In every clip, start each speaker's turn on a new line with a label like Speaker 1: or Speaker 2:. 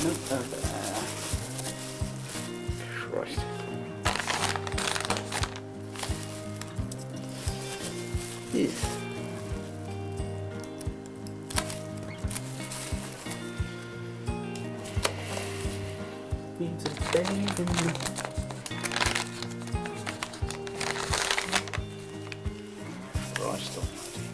Speaker 1: Nope, over there. Christ. Yes. Needs a bathing. Christ almighty.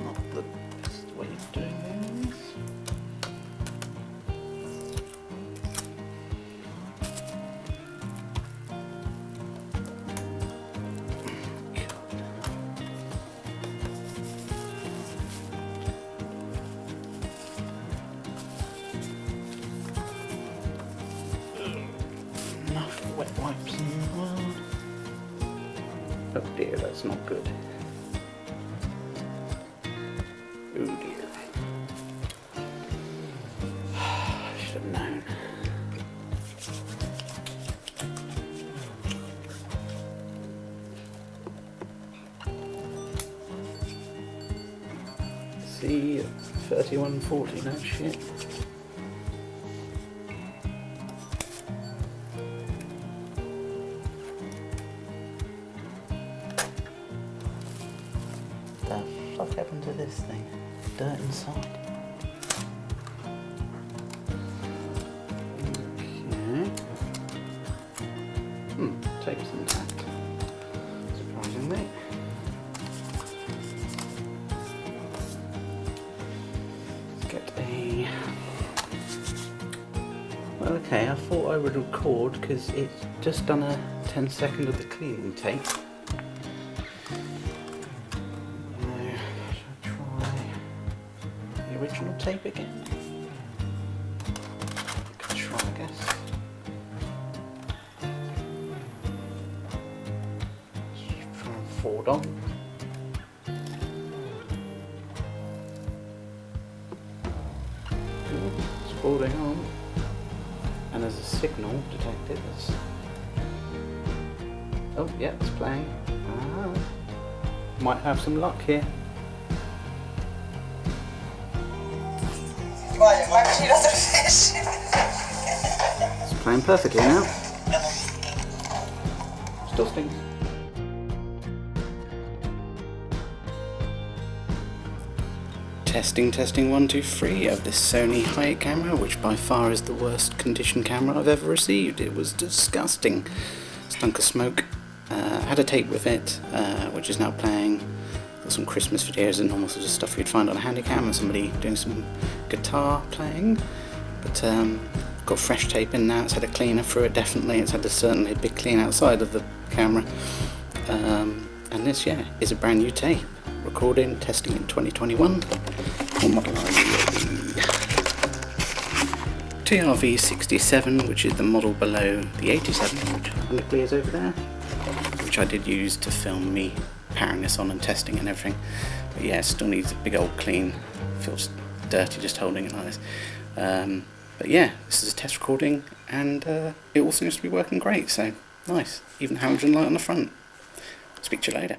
Speaker 1: Not the best way of doing this. Enough wet wipes in the world. Oh dear, that's not good. Oh dear. I should have known. See, 3140, no shit. The fuck happened to this thing? Dirt inside. Okay. Tape's intact. Surprisingly. Let's get a... Well, okay, I thought I would record because it's just done a 10-second of the cleaning tape. Original tape again. Could try, I guess. Let's try and forward on. It's forwarding on, and there's a signal detected. Oh, yeah, it's playing. Might have some luck here. It's playing perfectly now. Still stings. Testing 1, 2, 3 of this Sony high camera, which by far is the worst condition camera I've ever received. It was disgusting. Stunk of smoke. Had a tape with it, which is now playing. Got some Christmas videos and normal sort of stuff you'd find on a handycam, and somebody doing some guitar playing. But got fresh tape in now. It's had a cleaner through it, definitely. It's had certainly a big clean outside of the camera. And this, yeah, is a brand new tape. Recording, testing in 2021. What model are you? TRV67, which is the model below the 87, which technically is over there, which I did use to film me powering this on and testing and everything. But yeah, it still needs a big old clean. Feels dirty just holding it like this. But yeah, this is a test recording, and it all seems to be working great, so nice. Even halogen light on the front. Speak to you later.